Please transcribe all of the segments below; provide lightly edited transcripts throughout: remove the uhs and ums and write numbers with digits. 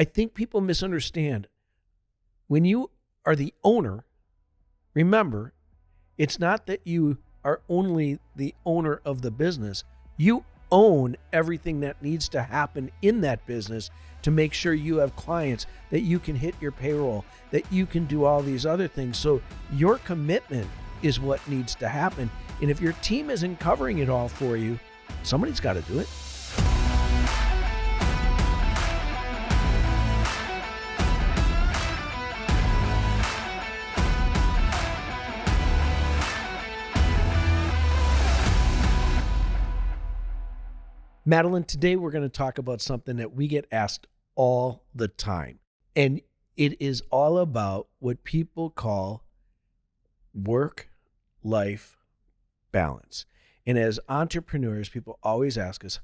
I think people misunderstand. When you are the owner, remember, it's not that you are only the owner of the business. You own everything that needs to happen in that business to make sure you have clients, that you can hit your payroll, that you can do all these other things. So your commitment is what needs to happen. And if your team isn't covering it all for you, somebody's got to do it. Madeline, today we're going to talk about something that we get asked all the time. And it is all about what people call work-life balance. And as entrepreneurs, people always ask us,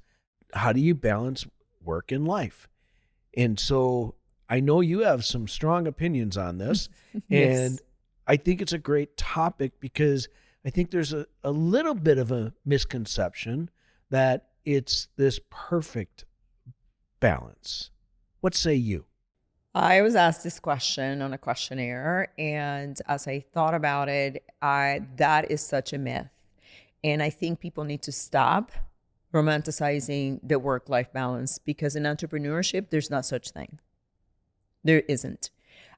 how do you balance work and life? And so I know you have some strong opinions on this. Yes. And I think it's a great topic because I think there's a little bit of a misconception that it's this perfect balance. What say you? I was asked this question on a questionnaire, and as I thought about it, that is such a myth. And I think people need to stop romanticizing the work-life balance, because in entrepreneurship, there's not such thing. There isn't,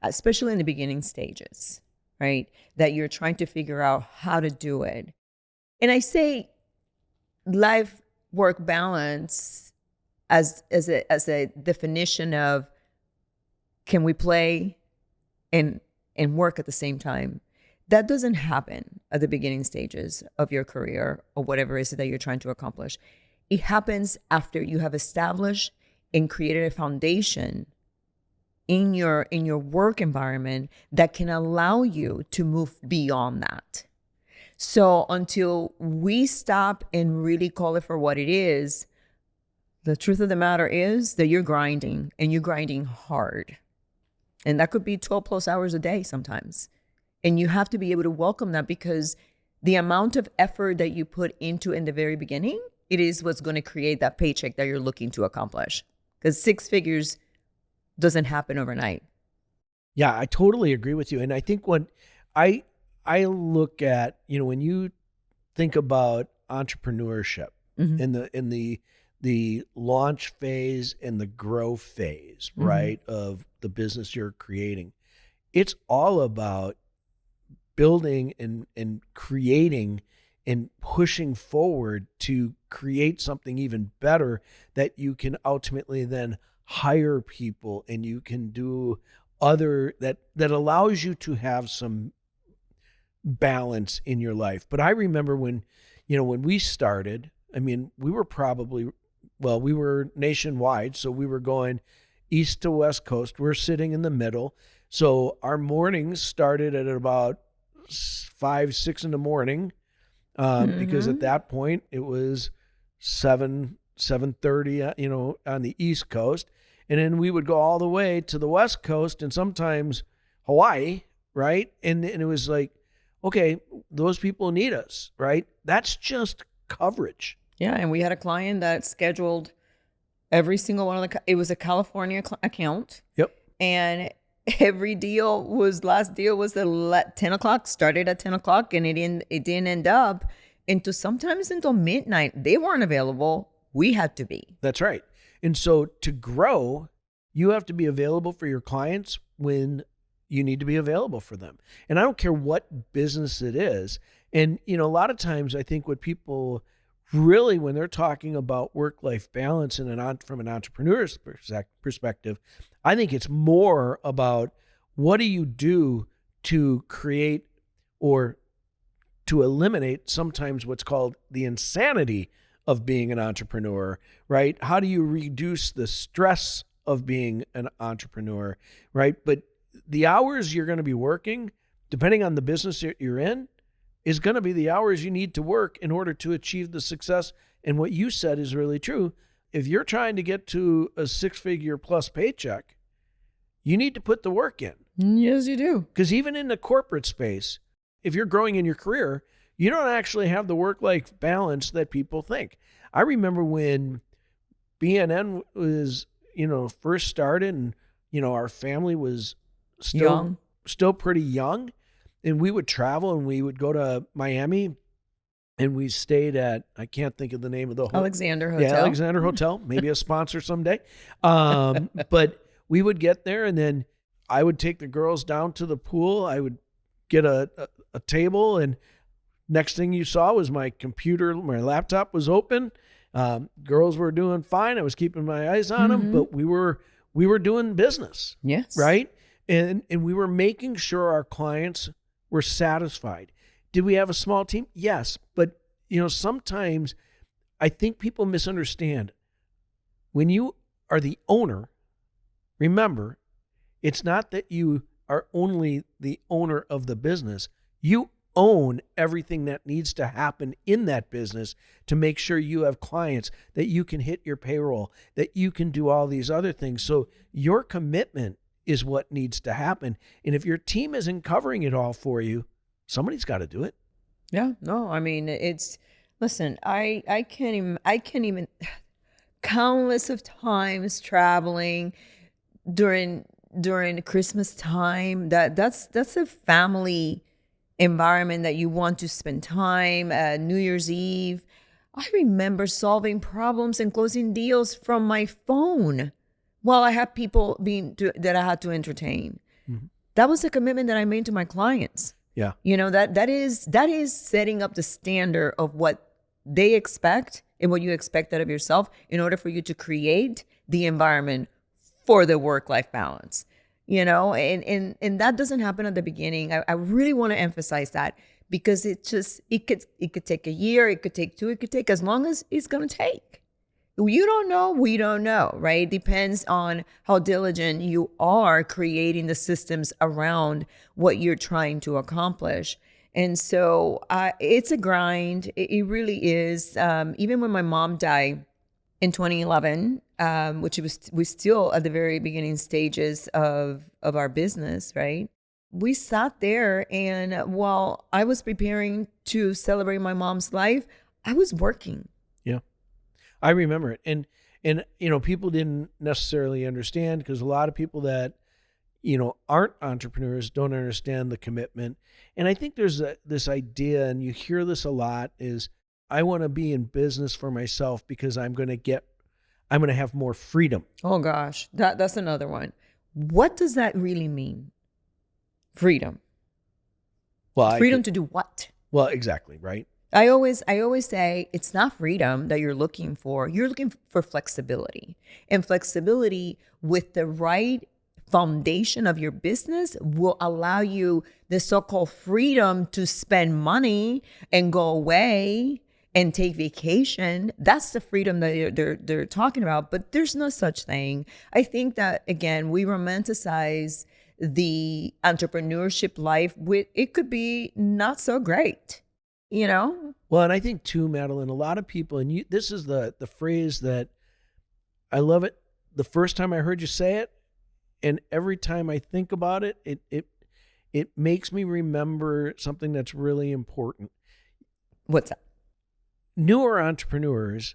especially in the beginning stages, right? That you're trying to figure out how to do it. And I say life work balance as a definition of, can we play and work at the same time? That doesn't happen at the beginning stages of your career or whatever it is that you're trying to accomplish. It happens after you have established and created a foundation in your work environment that can allow you to move beyond that. So until we stop and really call it for what it is, the truth of the matter is that you're grinding, and you're grinding hard. And that could be 12 plus hours a day sometimes. And you have to be able to welcome that, because the amount of effort that you put into in the very beginning, it is what's going to create that paycheck that you're looking to accomplish. Because 6 figures doesn't happen overnight. Yeah, I totally agree with you. And I think when I look at, when you think about entrepreneurship in the launch phase and the grow phase, right, of the business you're creating, it's all about building and creating and pushing forward to create something even better that you can ultimately then hire people, and you can do other that allows you to have some balance in your life. But I remember when we started, we were nationwide, so we were going east to west coast. We're sitting in the middle. So our mornings started at about 5, 6 in the morning, because at that point it was 7:30, on the East Coast. And then we would go all the way to the West Coast and sometimes Hawaii, right? And it was like, okay, those people need us, right? That's just coverage. Yeah, and we had a client that scheduled every single one of it was a California account. Yep. And every last deal was at 10 o'clock, started at 10 o'clock, and it didn't end up sometimes until midnight. They weren't available. We had to be. That's right. And so to grow, you have to be available for your clients when you need to be available for them. And I don't care what business it is. And, a lot of times I think what people really, when they're talking about work-life balance from an entrepreneur's perspective, I think it's more about what do you do to create or to eliminate sometimes what's called the insanity of being an entrepreneur, right? How do you reduce the stress of being an entrepreneur, right? But the hours you're going to be working, depending on the business that you're in, is going to be the hours you need to work in order to achieve the success. And what you said is really true. If you're trying to get to a 6-figure plus paycheck, you need to put the work in. Yes, you do. Because even in the corporate space, if you're growing in your career, you don't actually have the work-life balance that people think. I remember when BNN was, first started, and our family was Young. still pretty young, and we would travel and we would go to Miami, and we stayed at, I can't think of the name of the hotel. Alexander Yeah, Hotel. Alexander Hotel, maybe a sponsor someday. But we would get there, and then I would take the girls down to the pool. I would get a table, and next thing you saw was my computer, my laptop was open. Girls were doing fine. I was keeping my eyes on them, but we were doing business. Yes. Right? And we were making sure our clients were satisfied. Did we have a small team? Yes. But, sometimes I think people misunderstand. When you are the owner, remember, it's not that you are only the owner of the business. You own everything that needs to happen in that business to make sure you have clients, that you can hit your payroll, that you can do all these other things. So your commitment is what needs to happen. And if your team isn't covering it all for you, somebody's got to do it. Yeah. No, I mean, listen, I can't even countless of times traveling during Christmas time. That's a family environment that you want to spend time. New Year's Eve, I remember solving problems and closing deals from my phone while I had people that I had to entertain. Mm-hmm. That was a commitment that I made to my clients. Yeah. That is setting up the standard of what they expect and what you expect out of yourself in order for you to create the environment for the work-life balance. And that doesn't happen at the beginning. I really want to emphasize that, because it could take a year, it could take 2, it could take as long as it's going to take. You don't know, we don't know, right? It depends on how diligent you are creating the systems around what you're trying to accomplish. And so it's a grind. It really is. Even when my mom died in 2011, which we're still at the very beginning stages of our business, right? We sat there, and while I was preparing to celebrate my mom's life, I was working. Yeah, I remember it. And people didn't necessarily understand, because a lot of people that, aren't entrepreneurs don't understand the commitment. And I think there's this idea, and you hear this a lot, is I want to be in business for myself because I'm going to have more freedom. Oh gosh, that's another one. What does that really mean? Freedom. Well, freedom to do what? Well, exactly, right? I always say it's not freedom that you're looking for. You're looking for flexibility. And flexibility with the right foundation of your business will allow you the so-called freedom to spend money and go away and take vacation. That's the freedom that they're talking about. But there's no such thing. I think that, again, we romanticize the entrepreneurship life. It could be not so great, Well, and I think too, Madeline, a lot of people, and this is the phrase that I love it. The first time I heard you say it, and every time I think about it, it makes me remember something that's really important. What's that? Newer entrepreneurs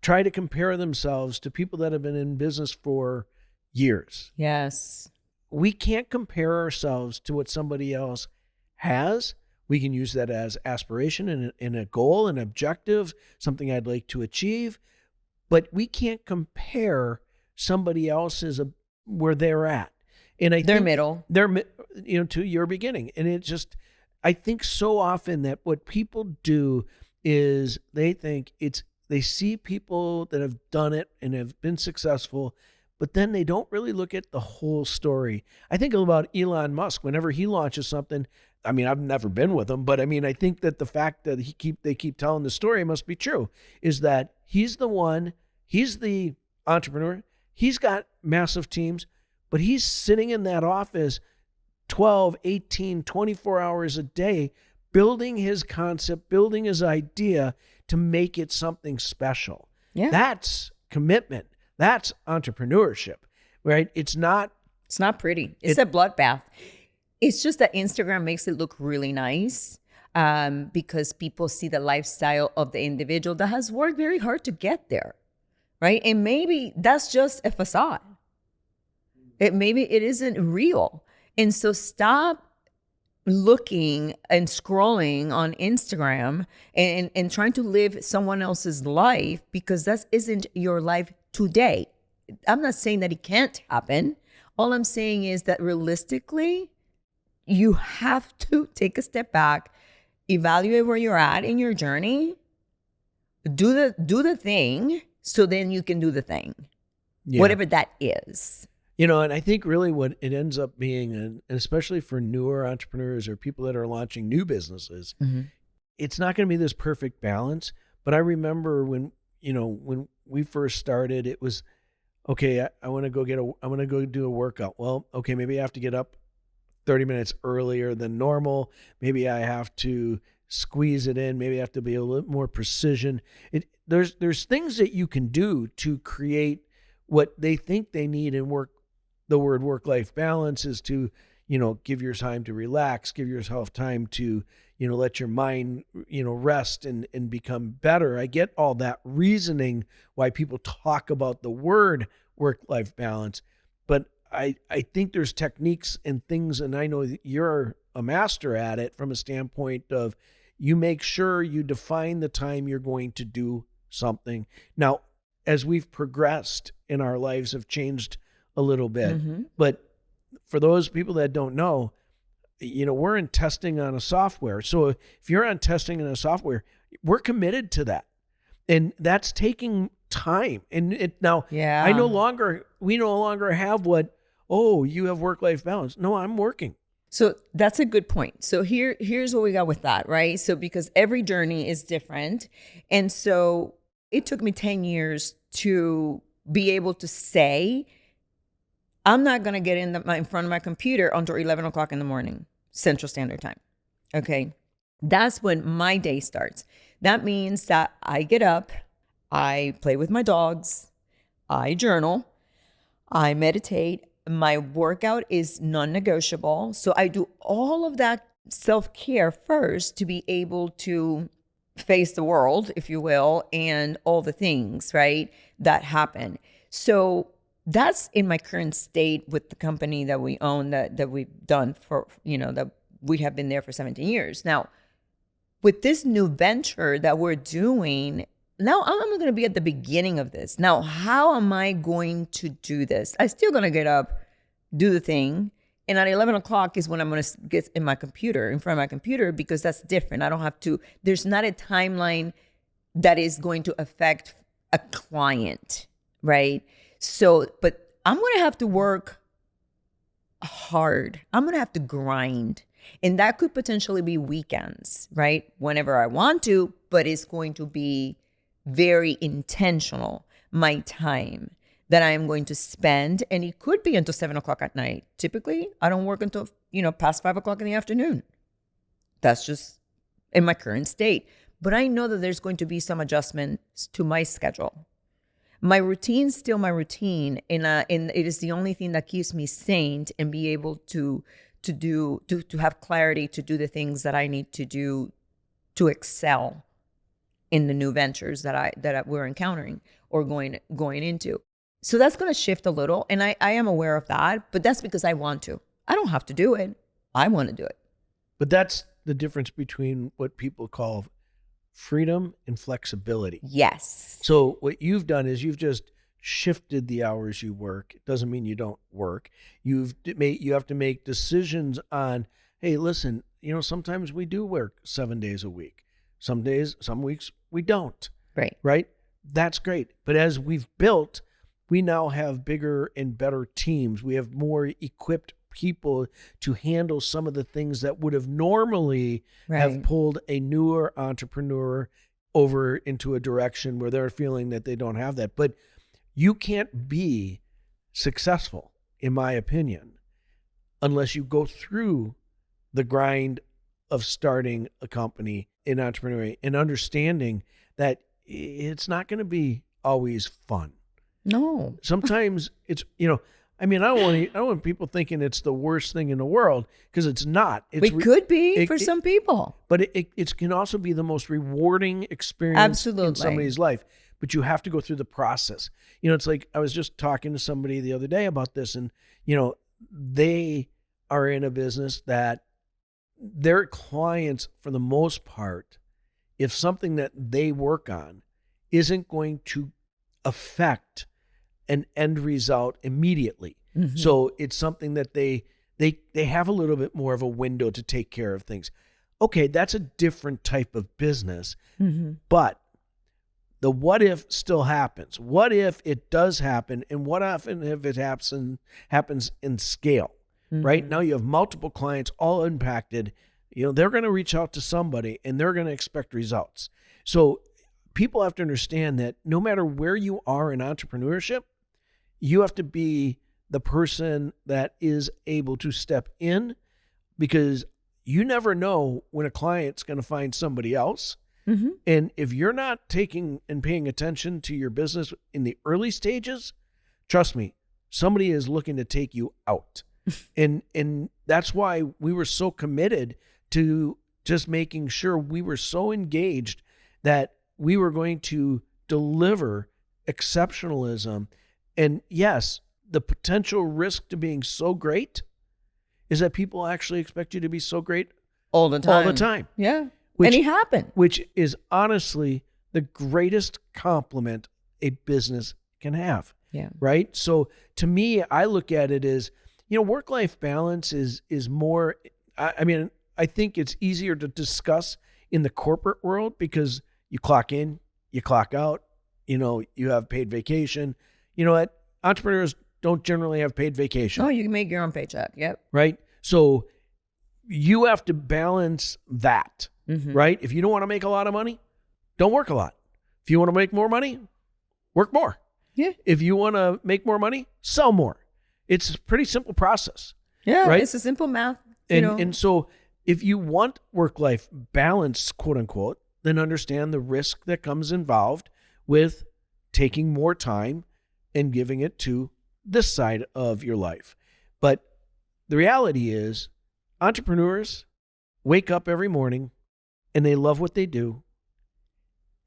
try to compare themselves to people that have been in business for years. Yes. We can't compare ourselves to what somebody else has. We can use that as aspiration and a goal, an objective, something I'd like to achieve. But we can't compare somebody else's where they're at. And I think middle. They're to your beginning. And it just, I think so often that what people do is they think they see people that have done it and have been successful, but then they don't really look at the whole story. I think about Elon Musk. Whenever he launches something, I mean, I've never been with him, but I mean, I think that the fact that they keep telling the story must be true, is that he's the entrepreneur. He's got massive teams, but he's sitting in that office 12, 18, 24 hours a day, building his concept, building his idea to make it something special. Yeah. That's commitment. That's entrepreneurship, right? It's not pretty. It's a bloodbath. It's just that Instagram makes it look really nice, because people see the lifestyle of the individual that has worked very hard to get there, right? And maybe that's just a facade. Maybe it isn't real. And so stop looking and scrolling on Instagram and trying to live someone else's life, because that isn't your life today. I'm not saying that it can't happen. All I'm saying is that realistically, you have to take a step back, evaluate where you're at in your journey, do the thing, so then you can do the thing, whatever that is. And I think really what it ends up being, and especially for newer entrepreneurs or people that are launching new businesses, it's not going to be this perfect balance. But I remember when we first started, it was, okay, I want to go do a workout. Well, okay, maybe I have to get up 30 minutes earlier than normal. Maybe I have to squeeze it in. Maybe I have to be a little more precision. There's things that you can do to create what they think they need in work. The word work-life balance is to, give your time to relax, give yourself time to, let your mind, rest and become better. I get all that reasoning why people talk about the word work-life balance, but I think there's techniques and things, and I know that you're a master at it from a standpoint of you make sure you define the time you're going to do something. Now, as we've progressed in our lives have changed a little bit, but for those people that don't know, we're in testing on a software. So if you're on testing in a software, we're committed to that, and that's taking time. And we no longer have you have work-life balance. No, I'm working. So that's a good point. So here's what we got with that, right? So because every journey is different, and so it took me 10 years to be able to say, I'm not going to get in front of my computer until 11 o'clock in the morning, Central Standard Time. Okay. That's when my day starts. That means that I get up, I play with my dogs, I journal, I meditate. My workout is non-negotiable. So I do all of that self-care first to be able to face the world, if you will, and all the things, right, that happen. So that's in my current state with the company that we own, that we've done for, that we have been there for 17 years. Now, with this new venture that we're doing, now I'm going to be at the beginning of this. Now, how am I going to do this? I'm still going to get up, do the thing. And at 11 o'clock is when I'm going to get in front of my computer, because that's different. I don't have to, there's not a timeline that is going to affect a client, right? So, but I'm going to have to work hard. I'm going to have to grind. And that could potentially be weekends, right? Whenever I want to, but it's going to be very intentional, my time that I am going to spend. And it could be until 7 o'clock at night. Typically, I don't work until, past 5 o'clock in the afternoon. That's just in my current state. But I know that there's going to be some adjustments to my schedule. My routine's still my routine, and it is the only thing that keeps me sane and be able to have clarity to do the things that I need to do to excel in the new ventures that we're encountering or going into. So that's going to shift a little, and I am aware of that, but that's because I want to. I don't have to do it. I want to do it. But that's the difference between what people call freedom and flexibility. Yes. So what you've done is you've just shifted the hours you work. It doesn't mean you don't work. You have to make decisions on, hey, listen, sometimes we do work 7 days a week. Some weeks we don't. Right? That's great. But as we've built, we now have bigger and better teams. We have more equipped people to handle some of the things that would have normally have pulled a newer entrepreneur over into a direction where they're feeling that they don't have that. But you can't be successful, in my opinion, unless you go through the grind of starting a company in entrepreneurship and understanding that it's not going to be always fun. No. Sometimes it's, I don't want people thinking it's the worst thing in the world, because it's not. It could be for some people. But it can also be the most rewarding experience in somebody's life. but you have to go through the process. You know, it's like I was just talking to somebody the other day about this, and, you know, they are in a business that their clients, for the most part, if something that they work on isn't going to affect an end result immediately. Mm-hmm. So it's something that they have a little bit more of a window to take care of things. Okay, that's a different type of business, Mm-hmm. but the what if still happens. What if it does happen, and what if it happens in scale, right? Mm-hmm. Now you have multiple clients all impacted. You know, they're going to reach out to somebody and they're going to expect results. So people have to understand that no matter where you are in entrepreneurship, you have to be the person that is able to step in, because you never know when a client's going to find somebody else. Mm-hmm. And if you're not taking and paying attention to your business in the early stages, trust me, somebody is looking to take you out. And that's why we were so committed to just making sure we were so engaged that we were going to deliver exceptionalism. And yes, the potential risk to being so great is that people actually expect you to be so great All the time. all the time. Yeah. Which- and it happened. Which is honestly the greatest compliment a business can have, Yeah. right? So to me, I look at it as, you know, work-life balance is more, I mean, I think it's easier to discuss in the corporate world because you clock in, you clock out, you know, you have paid vacation. You know what? Entrepreneurs don't generally have paid vacation. Oh, you can make your own paycheck. Yep. Right? So you have to balance that, Mm-hmm. right? If you don't want to make a lot of money, don't work a lot. If you want to make more money, work more. Yeah. If you want to make more money, sell more. It's a pretty simple process. Yeah. Right? It's a simple math. You know. And so if you want work-life balance, quote unquote, then understand the risk that comes involved with taking more time and giving it to this side of your life. But the reality is, entrepreneurs wake up every morning and they love what they do,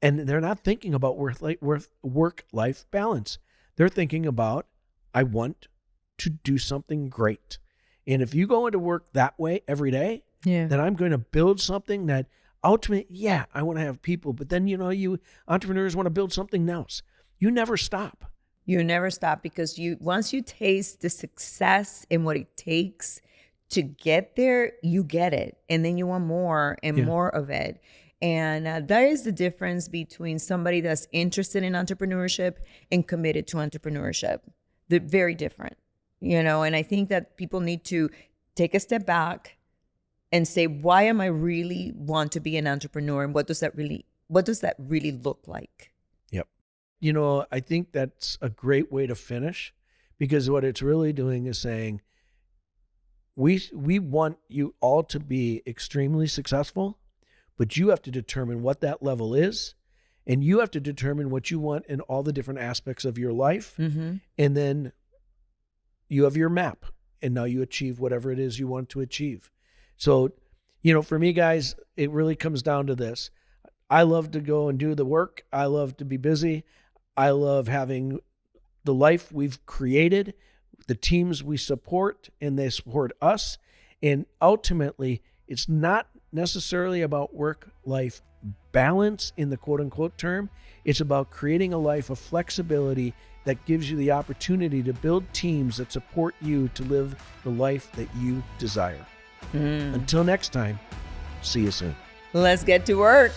and they're not thinking about work-life balance. They're thinking about, I want to do something great. And if you go into work that way every day, yeah. then I'm going to build something that ultimately, yeah, I want to have people. But then, you know, you entrepreneurs want to build something else. You never stop. You never stop, because once you taste the success and what it takes to get there, you get it. And then you want more and more of it. And that is the difference between somebody that's interested in entrepreneurship and committed to entrepreneurship. They're very different, you know, and I think that people need to take a step back and say, why am I really want to be an entrepreneur? And what does that really look like? Yep. You know, I think that's a great way to finish, because what it's really doing is saying, we want you all to be extremely successful, but you have to determine what that level is, and you have to determine what you want in all the different aspects of your life. Mm-hmm. And then you have your map, and now you achieve whatever it is you want to achieve. So, you know, for me, guys, it really comes down to this. I love to go and do the work. I love to be busy. I love having the life we've created, the teams we support, and they support us. And ultimately, it's not necessarily about work-life balance in the quote-unquote term. It's about creating a life of flexibility that gives you the opportunity to build teams that support you to live the life that you desire. Until next time, see you soon. Let's get to work.